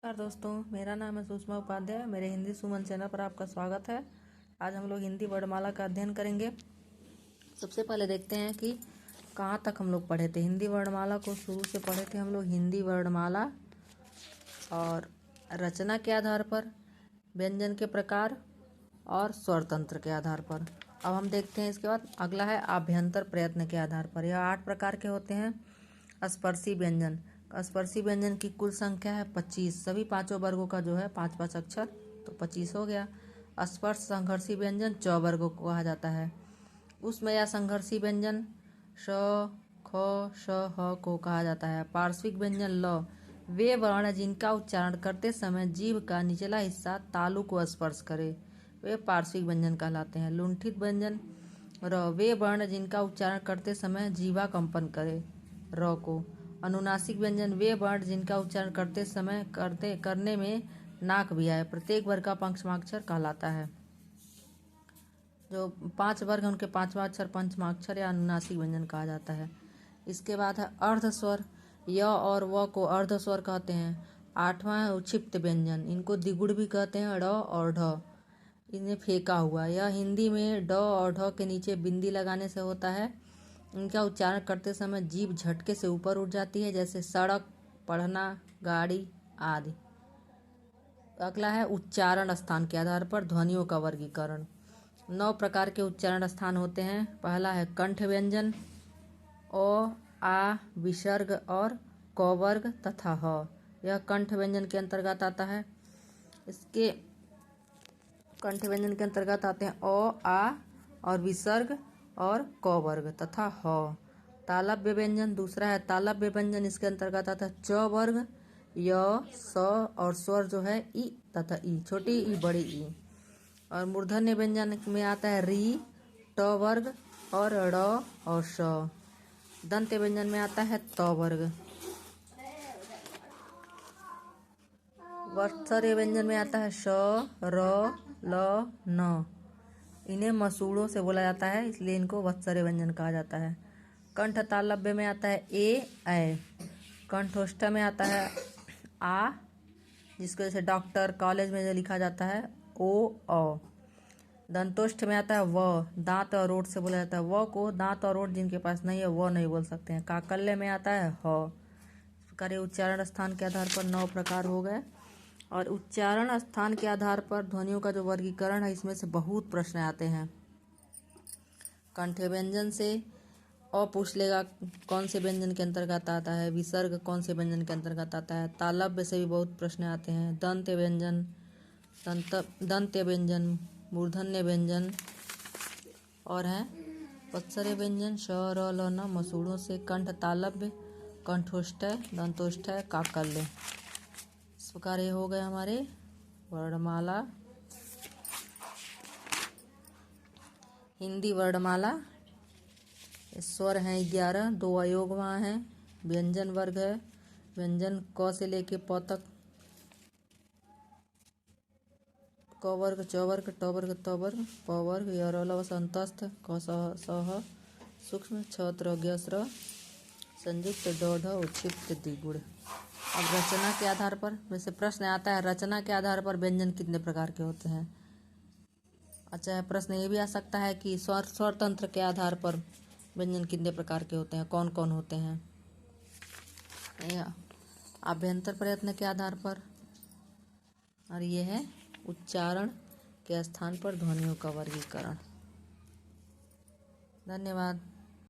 नमस्कार दोस्तों, मेरा नाम है सुषमा उपाध्याय। मेरे हिंदी सुमन चैनल पर आपका स्वागत है। आज हम लोग हिंदी वर्णमाला का अध्ययन करेंगे। सबसे पहले देखते हैं कि कहाँ तक हम लोग पढ़े थे। हिंदी वर्णमाला को शुरू से पढ़े थे हम लोग हिंदी वर्णमाला और रचना के आधार पर, व्यंजन के प्रकार और स्वर तंत्र के आधार पर। अब हम देखते हैं इसके बाद अगला है आभ्यंतर प्रयत्न के आधार पर। यह 8 प्रकार के होते हैं। स्पर्शी व्यंजन, स्पर्शी व्यंजन की कुल संख्या है 25। सभी पांचों वर्गों का जो है 5-5 अक्षर, तो 25 हो गया। स्पर्श संघर्षी व्यंजन 4 वर्गों को कहा जाता है। उसमें या संघर्षी व्यंजन श, ख, श, ह को कहा जाता है। पार्श्विक व्यंजन ल, वे वर्ण जिनका उच्चारण करते समय जीभ का निचला हिस्सा तालु को स्पर्श करे, वे पार्श्विक व्यंजन कहलाते हैं। लुंठित व्यंजन र, वे वर्ण जिनका उच्चारण करते समय जीवा कंपन करे, र को। अनुनासिक व्यंजन वे वर्ण जिनका उच्चारण करने में नाक भी आए, प्रत्येक वर्ग का पंचमाक्षर कहलाता है। जो 5 वर्ग हैं उनके 5वां अक्षर पंचमाक्षर या अनुनासिक व्यंजन कहा जाता है। इसके बाद है अर्ध स्वर, य और व को अर्ध स्वर कहते हैं। 8वां है उक्षिप्त व्यंजन, इनको द्विगुण भी कहते हैं, ड़ और ढ। इन्हें फेंका हुआ, यह हिंदी में ड और ढ के नीचे बिंदी लगाने से होता है। इनका उच्चारण करते समय जीभ झटके से ऊपर उठ जाती है, जैसे सड़क, पढ़ना, गाड़ी आदि। अगला है उच्चारण स्थान के आधार पर ध्वनियों का वर्गीकरण। 9 प्रकार के उच्चारण स्थान होते हैं। पहला है कंठ व्यंजन, ओ, आ, विसर्ग और क वर्ग तथा ह। यह कंठ व्यंजन के अंतर्गत आता है। इसके कंठ व्यंजन के अंतर्गत आते हैं ओ, आ और विसर्ग और क वर्ग तथा ह। तालव्य व्यंजन दूसरा है तालव्य व्यंजन, इसके अंतर्गत आता है च वर्ग, य, स और स्वर जो है ई तथा ई, छोटी ई बड़ी ई। और मूर्धन्य व्यंजन में आता है री, ट वर्ग और ड़ और श। दंत्य व्यंजन में आता है त वर्ग। वत्सर्य व्यंजन में आता है श, र, ल, न। इन्हें मसूड़ों से बोला जाता है, इसलिए इनको वत्सर्य व्यंजन कहा जाता है। कंठ तालव्य में आता है ए, कंठोष्ठ में आता है आ, जिसको जैसे डॉक्टर, कॉलेज में जो लिखा जाता है ओ, औ। दंतोष्ठ में आता है व, दांत और ओठ से बोला जाता है। व को दांत और ओठ जिनके पास नहीं है वो नहीं बोल सकते हैं। काकल्य में आता है ह। इस प्रकार ये उच्चारण स्थान के आधार पर 9 प्रकार हो गए। और उच्चारण स्थान के आधार पर ध्वनियों का जो वर्गीकरण है, इसमें से बहुत प्रश्न आते हैं। कंठ व्यंजन से अ पूछ लेगा कौन से व्यंजन के अंतर्गत आता है, विसर्ग कौन से व्यंजन के अंतर्गत आता है। तालव्य से भी बहुत प्रश्न आते हैं। दंत्य व्यंजन, दंत्य व्यंजन, मूर्धन्य व्यंजन और है वत्सर्य व्यंजन श, र, ल, न मसूड़ों से। कंठ तालव्य, कंठोष्ठ, दंतोष्ठ, काकल्य। इस प्रकार ये हो गए हमारे वर्णमाला, हिंदी वर्णमाला। स्वर हैं 11, 2 अयोग वहाँ हैं। व्यंजन वर्ग है, व्यंजन क से लेके प तक, क वर्ग, च वर्ग, ट वर्ग, त वर्ग, प वर्ग, य, र, ल, अंतस्थ, क, स, ह, सूक्ष्म, छ, त्र, ज्ञ, स्र, संयुक्त, ड, ढ, उक्षिप्त, द्विगुण। अब रचना के आधार पर वैसे प्रश्न आता है, रचना के आधार पर व्यंजन कितने प्रकार के होते हैं। अच्छा, प्रश्न ये भी आ सकता है कि स्वर तंत्र के आधार पर व्यंजन कितने प्रकार के होते हैं, कौन कौन होते हैं। या आभ्यंतर प्रयत्न के आधार पर, और ये है उच्चारण के स्थान पर ध्वनियों का वर्गीकरण। धन्यवाद।